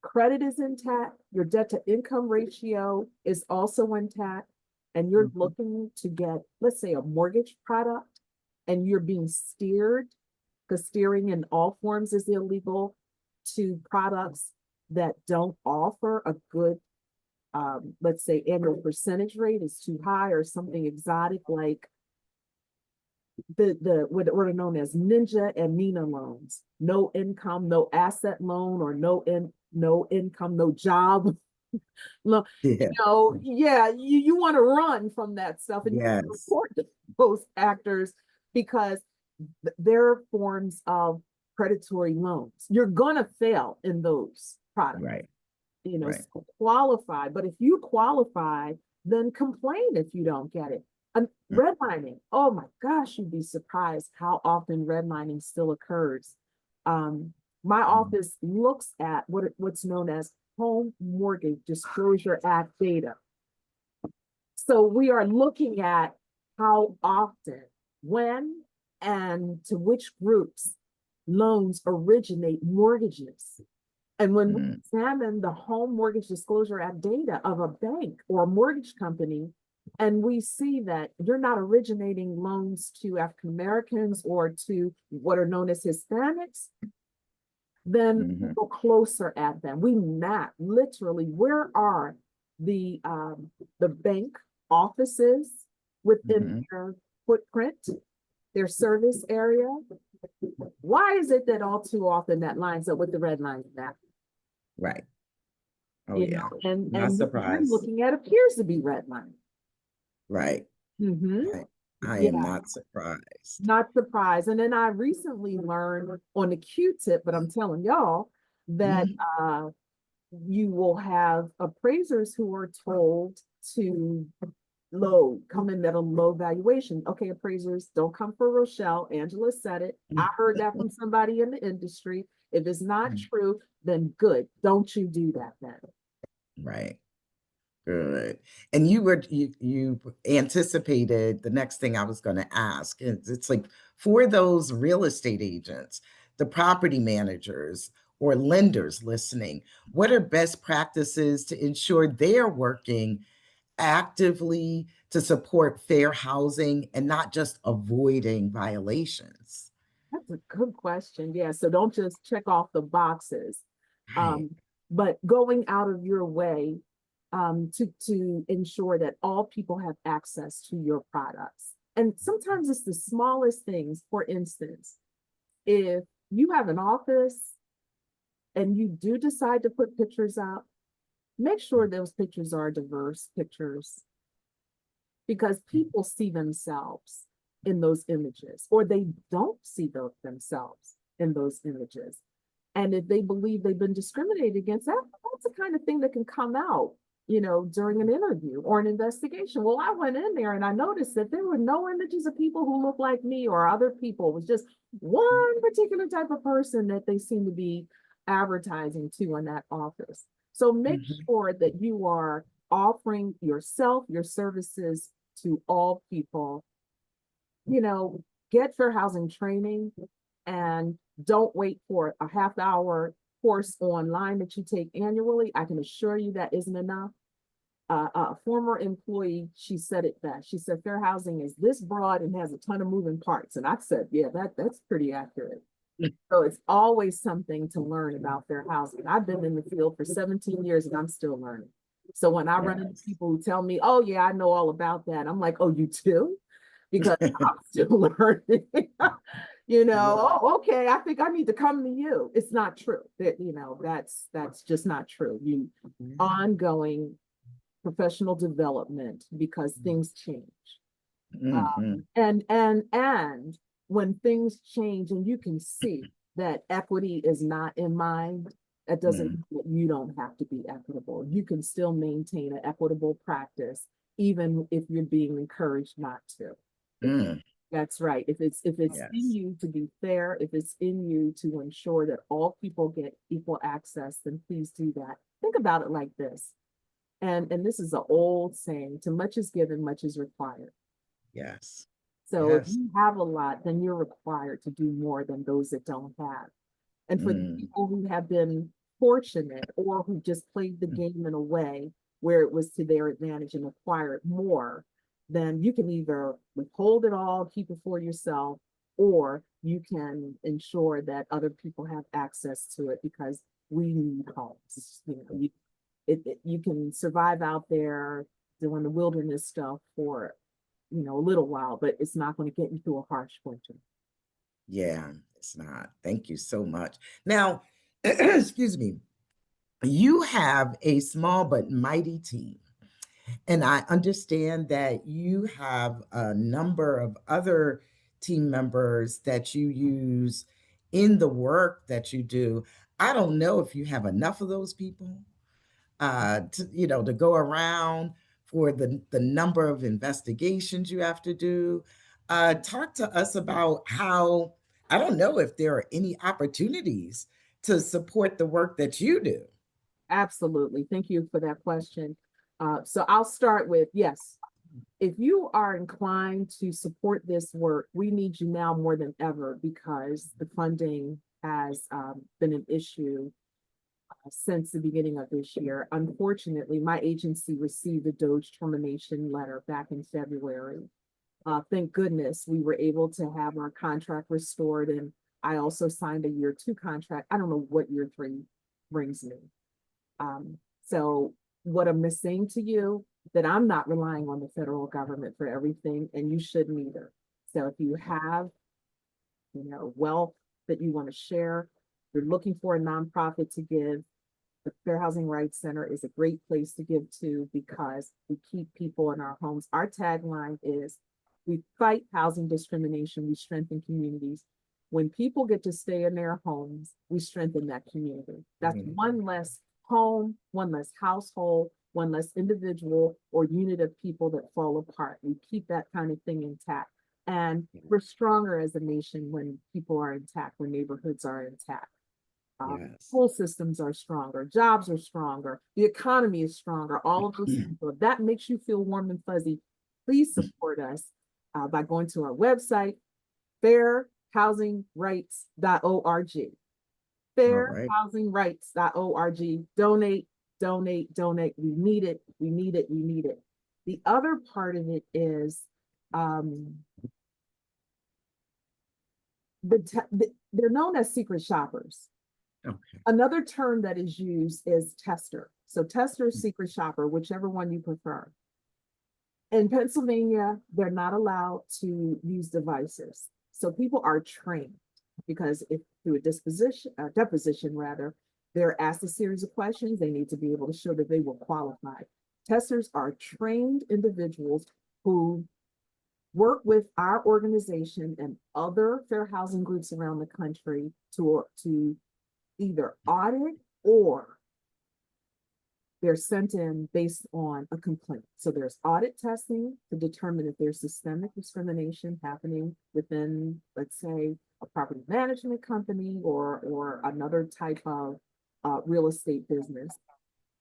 credit is intact, your debt to income ratio is also intact, and you're looking to get, let's say, a mortgage product, and you're being steered, because steering in all forms is illegal, to products that don't offer a good, let's say, annual percentage rate is too high, or something exotic like what are known as Ninja and Nina loans, no income, no asset loan, or no income, no job. You know, you want to run from that stuff and you report those actors because they're forms of predatory loans. You're gonna fail in those products, you know, so qualify. But if you qualify, then complain if you don't get it. Redlining, oh my gosh, you'd be surprised how often redlining still occurs. My office looks at what's known as Home Mortgage Disclosure Act data. So we are looking at how often, when, and to which groups loans originate mortgages. And when we examine the Home Mortgage Disclosure Act data of a bank or a mortgage company, and we see that you're not originating loans to African Americans or to what are known as Hispanics, then we go closer at them. We map literally where are the bank offices within their footprint, their service area. Why is it that all too often that lines up with the red line map? Oh, you know, and what I'm looking at appears to be redlining. I am not surprised. Not surprised. And then I recently learned on the Q-tip, but I'm telling y'all that you will have appraisers who are told to come in at a low valuation. Okay, appraisers, don't come for Rochelle. Angela said it. I heard that from somebody in the industry. If it's not true, then good. Don't you do that then. Good. And you anticipated the next thing I was going to ask. It's like for those real estate agents, the property managers or lenders listening, what are best practices to ensure they're working actively to support fair housing and not just avoiding violations? That's a good question. Yeah. So don't just check off the boxes, but going out of your way to ensure that all people have access to your products. And sometimes it's the smallest things. For instance, if you have an office and you do decide to put pictures out, make sure those pictures are diverse pictures. because people see themselves in those images, or they don't see themselves in those images. And if they believe they've been discriminated against, that's the kind of thing that can come out, during an interview or an investigation. Well, I went in there and I noticed that there were no images of people who look like me or other people. It was just one particular type of person that they seem to be advertising to in that office. So make sure that you are offering yourself, your services to all people. Get fair housing training, and don't wait for a half-hour course online that you take annually. I can assure you that isn't enough. A former employee, she said it best. She said, fair housing is this broad and has a ton of moving parts. And I said, yeah, that's pretty accurate. So it's always something to learn about fair housing. I've been in the field for 17 years and I'm still learning. So when I run into people who tell me, oh yeah, I know all about that, I'm like, oh, you too? Because I'm still learning. Oh, okay, I think I need to come to you. It's not true. That's just not true. Ongoing professional development, because things change. And when things change and you can see that equity is not in mind, that doesn't mean that you don't have to be equitable. You can still maintain an equitable practice, even if you're being encouraged not to. That's right. If it's in you to be fair, if it's in you to ensure that all people get equal access, then please do that. Think about it like this. And this is an old saying, to much is given, much is required. Yes. So if you have a lot, then you're required to do more than those that don't have. And for the people who have been fortunate or who just played the game in a way where it was to their advantage and acquired more, then you can either withhold it all, keep it for yourself, or you can ensure that other people have access to it, because we need homes. You can survive out there doing the wilderness stuff for a little while, but it's not going to get you through a harsh winter. Yeah, it's not. Thank you so much. Now, excuse me, you have a small but mighty team. And I understand that you have a number of other team members that you use in the work that you do. I don't know if you have enough of those people to go around for the number of investigations you have to do. Talk to us about how, I don't know if there are any opportunities to support the work that you do. Absolutely. Thank you for that question. So I'll start with, yes, if you are inclined to support this work, we need you now more than ever, because the funding has been an issue since the beginning of this year. Unfortunately, my agency received a DOJ termination letter back in February. Thank goodness we were able to have our contract restored, and I also signed a year 2 contract. I don't know what year 3 brings me. So what I'm saying to you, that I'm not relying on the federal government for everything, and you shouldn't either. So if you have, wealth that you want to share, you're looking for a nonprofit to give, the Fair Housing Rights Center is a great place to give to, because we keep people in our homes. Our tagline is, we fight housing discrimination, we strengthen communities. When people get to stay in their homes, we strengthen that community. That's one less home, one less household, one less individual or unit of people that fall apart. We keep that kind of thing intact. And we're stronger as a nation when people are intact, when neighborhoods are intact. School systems are stronger, jobs are stronger, the economy is stronger, all of those things. So if that makes you feel warm and fuzzy, please support us by going to our website, fairhousingrights.org. Fairhousingrights.org. Donate, donate, donate. We need it. We need it. We need it. The other part of it is they're known as secret shoppers. Okay. Another term that is used is tester. So tester, secret shopper, whichever one you prefer. In Pennsylvania, they're not allowed to use devices. So people are trained, because if through a deposition rather, they're asked a series of questions, they need to be able to show that they were qualified. Testers are trained individuals who work with our organization and other fair housing groups around the country to either audit or they're sent in based on a complaint. So there's audit testing to determine if there's systemic discrimination happening within, let's say, a property management company or another type of real estate business.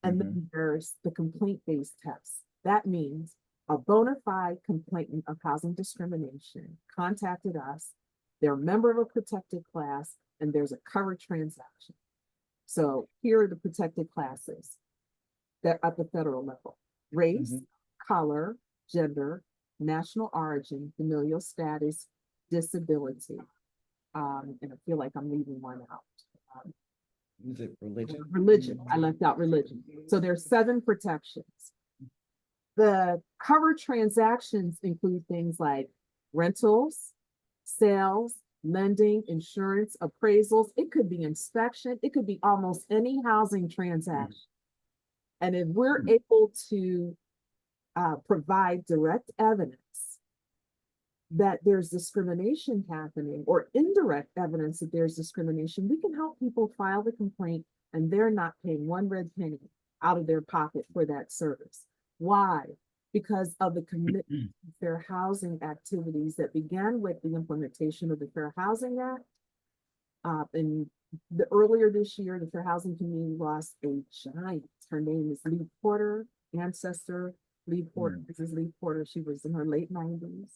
And then there's the complaint-based test. That means a bona fide complainant of housing discrimination contacted us, they're a member of a protected class, and there's a covered transaction. So here are the protected classes that at the federal level: race, color, gender, national origin, familial status, disability. And I feel like I'm leaving one out. Is it religion? Religion. I left out religion. So there's 7 protections. The covered transactions include things like rentals, sales, lending, insurance, appraisals. It could be inspection. It could be almost any housing transaction. And if we're able to provide direct evidence that there's discrimination happening or indirect evidence that there's discrimination, we can help people file the complaint and they're not paying 1 red penny out of their pocket for that service. Why? Because of the commitment to fair housing activities that began with the implementation of the Fair Housing Act. And earlier this year, the fair housing community lost a giant. Her name is Lee Porter, ancestor Lee Porter. Mrs. Lee Porter. She was in her late 90s.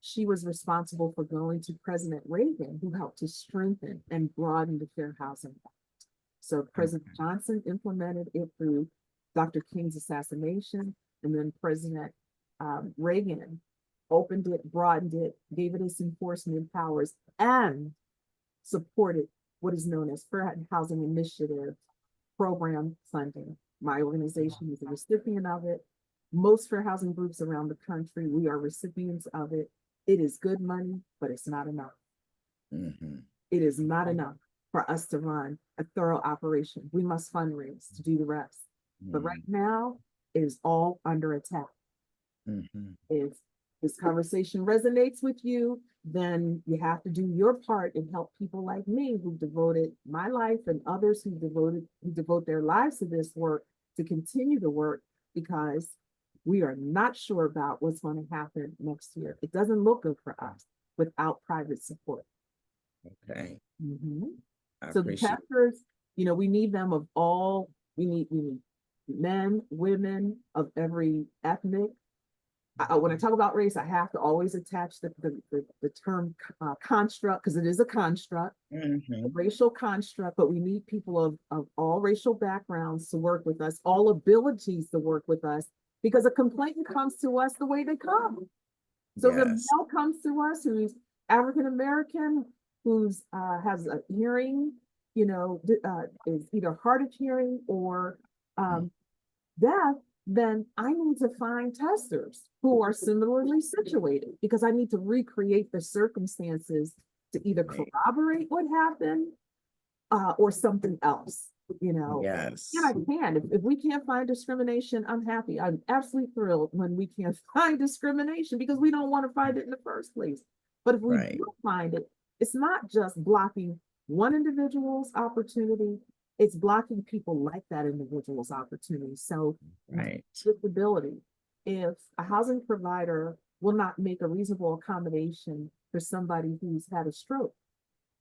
She was responsible for going to President Reagan, who helped to strengthen and broaden the Fair Housing Act. So President Johnson implemented it through Dr. King's assassination, and then President Reagan opened it, broadened it, gave it its enforcement powers, and supported what is known as Fair Housing Initiative program funding. My organization is a recipient of it. Most fair housing groups around the country, we are recipients of it. It is good money, but it's not enough. It is not enough for us to run a thorough operation. We must fundraise to do the rest. But right now, it is all under attack. If this conversation resonates with you, then you have to do your part and help people like me who devoted my life and others who devote their lives to this work to continue the work, because we are not sure about what's going to happen next year. It doesn't look good for us without private support. Okay. So the testers, we need them of all, we need men, women of every ethnic. When I talk about race, I have to always attach the term construct, because it is a construct, a racial construct, but we need people of all racial backgrounds to work with us, all abilities to work with us, because a complainant comes to us the way they come. So the male comes to us who's African-American, who's has a hearing, is either hard of hearing or deaf, then I need to find testers who are similarly situated, because I need to recreate the circumstances to either corroborate what happened or something else, Yes. And I can. If we can't find discrimination, I'm happy. I'm absolutely thrilled when we can't find discrimination, because we don't want to find it in the first place. But if we do find it, it's not just blocking one individual's opportunity, it's blocking people like that individual's opportunity. So disability, if a housing provider will not make a reasonable accommodation for somebody who's had a stroke,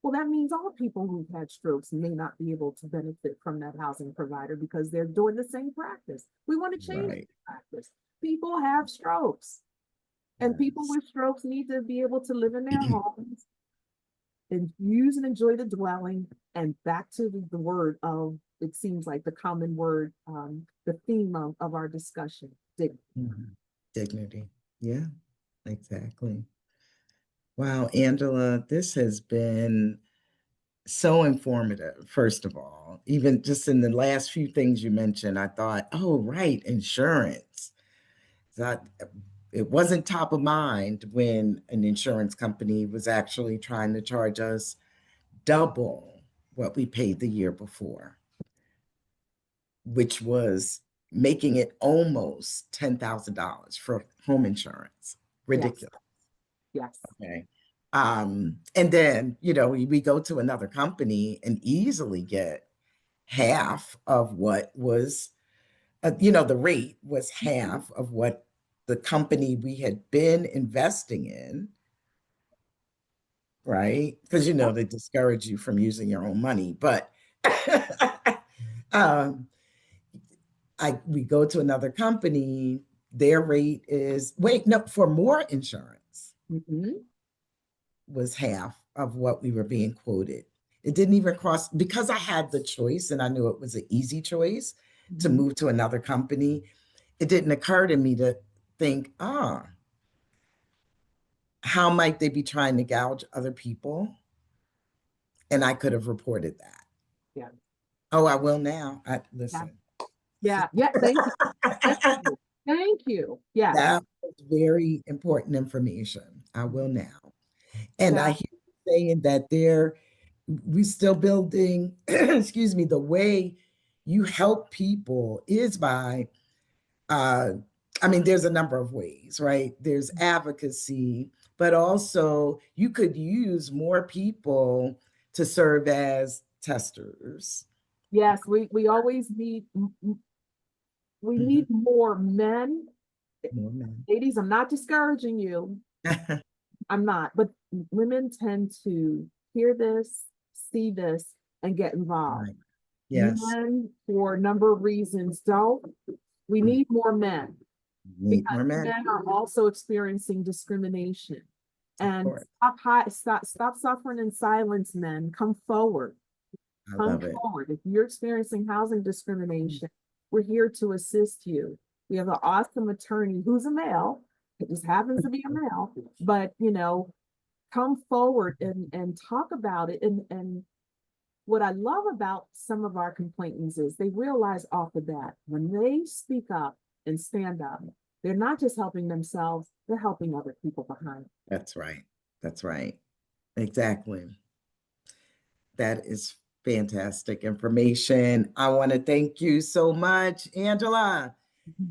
well, that means all people who've had strokes may not be able to benefit from that housing provider because they're doing the same practice. We want to change the practice. People have strokes, and people with strokes need to be able to live in their homes and use and enjoy the dwelling. And back to the word of, it seems like the common word, the theme of our discussion, dignity. Dignity. Yeah, exactly. Wow, Angela, this has been so informative, first of all. Even just in the last few things you mentioned, I thought, oh, right, insurance. It wasn't top of mind when an insurance company was actually trying to charge us double what we paid the year before, which was making it almost $10,000 for home insurance. Yes, Ridiculous. yes. Okay. And then, we go to another company and easily get half of what was, the rate was half of what the company we had been investing in, right? Because, they discourage you from using your own money. But um, we go to another company, their rate is, wait, no, for more insurance Mhm. was half of what we were being quoted. It didn't even cross, because I had the choice and I knew it was an easy choice to Mhm. move to another company. It didn't occur to me to think, how might they be trying to gouge other people? And I could have reported that. Yeah. Oh, I will now. Yeah. Listen. Yeah. Yeah. Thank you. Thank you. Thank you. Yes. That was very important information. I will now. And I Yeah. hear you saying that we still building, excuse me, the way you help people is by, uh, there's a number of ways, right? There's advocacy, but also you could use more people to serve as testers. Yes. We always need, we Mhm. need more men. More men. Ladies, I'm not discouraging you. I'm not, but women tend to hear this, see this, and get involved. Right. Yes. Men, for a number of reasons, don't. We Mm. need more men Need because more men, men are also experiencing discrimination. of And course. stop suffering in silence, men. Come forward. I Come love it. forward. If you're experiencing housing discrimination, we're here to assist you. We have an awesome attorney who's a male. It just happens to be a male, but come forward and talk about it. And what I love about some of our complainants is they realize off the bat when they speak up and stand up, they're not just helping themselves, they're helping other people behind. That's right. That's right. Exactly. That is fantastic information. I want to thank you so much, Angela.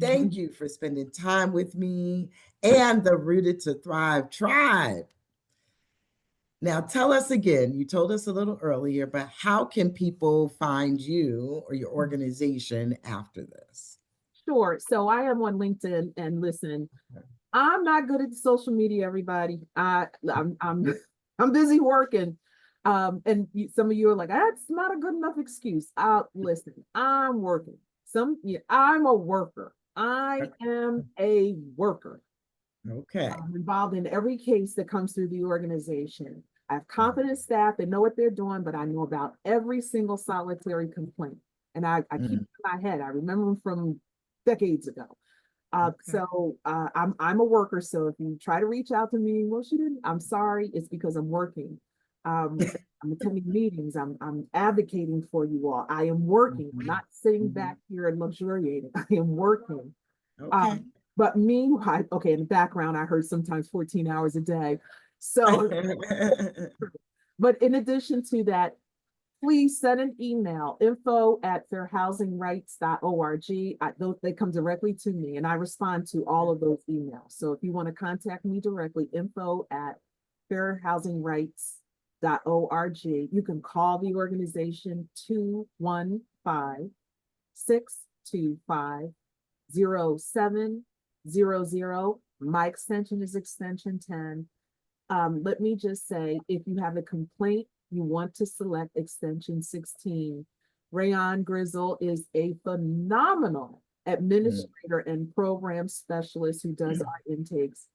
Thank you for spending time with me and the Rooted to Thrive tribe. Now, tell us again, you told us a little earlier, but how can people find you or your organization after this? Sure. So I am on LinkedIn, and listen, I'm not good at social media, everybody. I'm I'm busy working. Some of you are like, that's not a good enough excuse. Listen, I'm working. Yeah, I'm a worker. I am a worker. Okay. I'm involved in every case that comes through the organization. I have competent staff that know what they're doing, but I know about every single solitary complaint. And I keep Mm, it in my head. I remember them from decades ago. okay. I'm a worker. So if you try to reach out to me, well, she didn't. I'm sorry. It's because I'm working. I'm attending meetings. I'm advocating for you all. I am working. I'm Mhm, not sitting mhm. back here and luxuriating. I am working. Okay. But meanwhile, okay, in the background, I heard sometimes 14 hours a day. So, but in addition to that, please send an email, info@fairhousingrights.org. They come directly to me and I respond to all of those emails. So if you want to contact me directly, info@fairhousingrights.org. You can call the organization 215-625-0700. My extension is extension 10. Let me just say, if you have a complaint, you want to select extension 16. Rayon Grizzle is a phenomenal Mm, administrator and program specialist who does our intakes.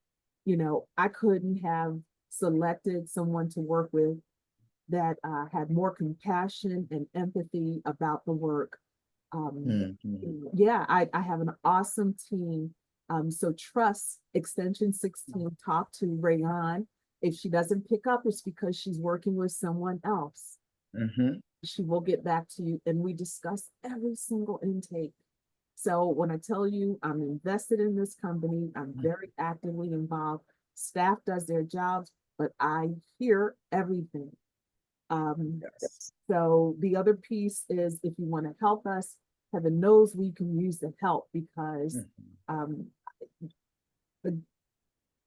I couldn't have selected someone to work with that had more compassion and empathy about the work. Um, mhm. yeah, I have an awesome team. So trust extension 16, talk to Rayon. If she doesn't pick up, it's because she's working with someone else. Mhm. She will get back to you, and we discuss every single intake. So when I tell you I'm invested in this company, I'm very actively involved. Staff does their jobs, but I hear everything. Um, Yes. so the other piece is if you want to help us, heaven knows we can use the help because Mhm. um,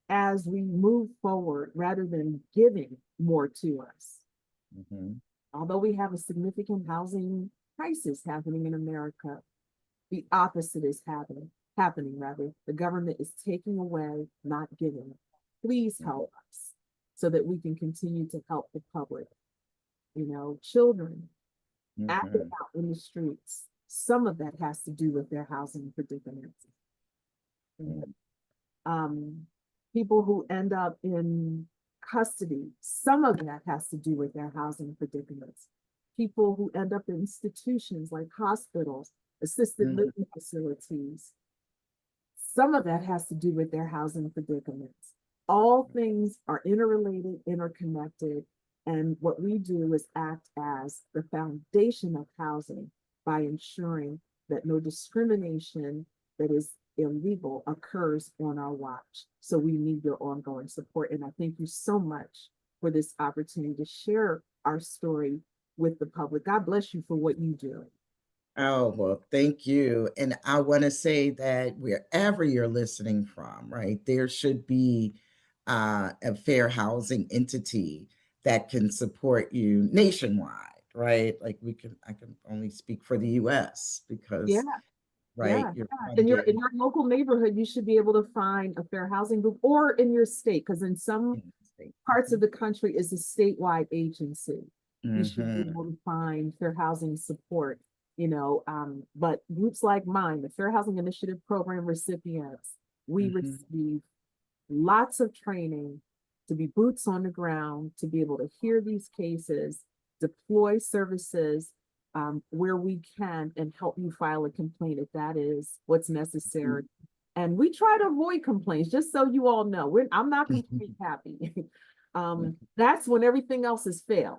as we move forward, rather than giving more to us, Mhm. although we have a significant housing crisis happening in America, the opposite is happening rather. The government is taking away, not giving. Please help us so that we can continue to help the public. Children acting Mhm. out in the streets. Some of that has to do with their housing predicaments. Mhm. Um, People who end up in custody, some of that has to do with their housing predicaments. People who end up in institutions like hospitals, assisted Mhm. living facilities, some of that has to do with their housing predicaments. All things are interrelated, interconnected, and what we do is act as the foundation of housing by ensuring that no discrimination that is illegal occurs on our watch. So we need your ongoing support. And I thank you so much for this opportunity to share our story with the public. God bless you for what you do. Oh, well, thank you. And I want to say that wherever you're listening from, right, there should be a fair housing entity that can support you nationwide, right? Like I can only speak for the US Yeah. because, right, Yeah, you're yeah. In your in funded your local neighborhood, you should be able to find a fair housing group, or in your state, because in some in the state. parts of the country is a statewide agency. You should be Hmm. able to find fair housing support, but groups like mine, the Fair Housing Initiative Program recipients, we Hmm. receive lots of training to be boots on the ground, to be able to hear these cases, deploy services where we can, and help you file a complaint if that is what's necessary. And we try to avoid complaints, just so you all know. I'm not complaint happy. That's when everything else has failed.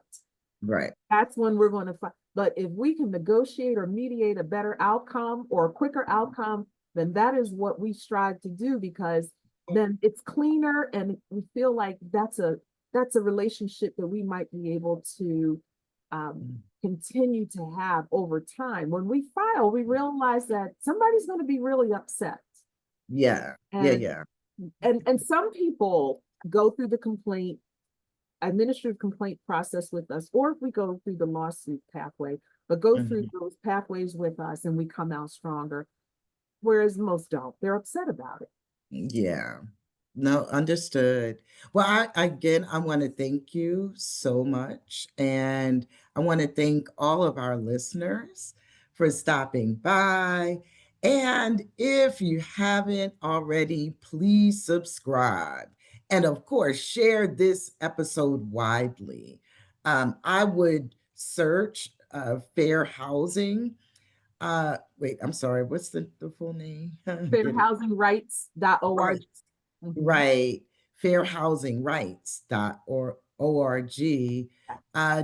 Right. That's when we're going to fight. But if we can negotiate or mediate a better outcome or a quicker outcome, then that is what we strive to do, because then it's cleaner and we feel like that's a relationship that we might be able to continue to have over time. When we file, we realize that somebody's going to be really upset. Yeah. Yeah. And Yeah. and some people go through the administrative complaint process with us, or if we go through the lawsuit pathway, but go through Mhm. those pathways with us and we come out stronger. Whereas most don't. They're upset about it. Yeah. No, understood. Well, again, I want to thank you so much. And I want to thank all of our listeners for stopping by. And if you haven't already, please subscribe. And of course, share this episode widely. I would search fair housing. Wait, I'm sorry. What's the full name? Get it Fairhousingrights.org. right. Mhm. Right. Fairhousingrights.org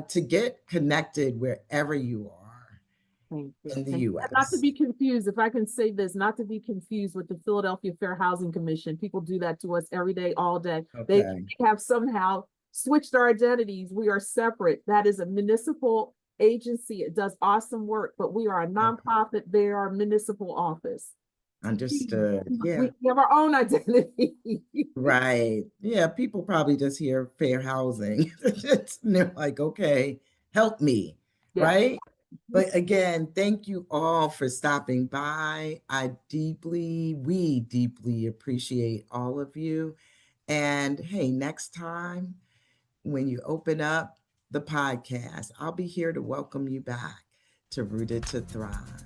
to get connected wherever you are Thank you. in the And not to US. be confused, if I can say this, not to be confused with the Philadelphia Fair Housing Commission. People do that to us every day, all day. They Okay. have somehow switched our identities. We are separate. That is a municipal agency. It does awesome work, but we are a Okay. nonprofit. They are a municipal office. Understood. Yeah. We have our own identity. Right. Yeah. People probably just hear fair housing. And they're like, okay, help me. Yeah. Right. But again, thank you all for stopping by. We deeply appreciate all of you. And hey, next time when you open up the podcast, I'll be here to welcome you back to Rooted to Thrive.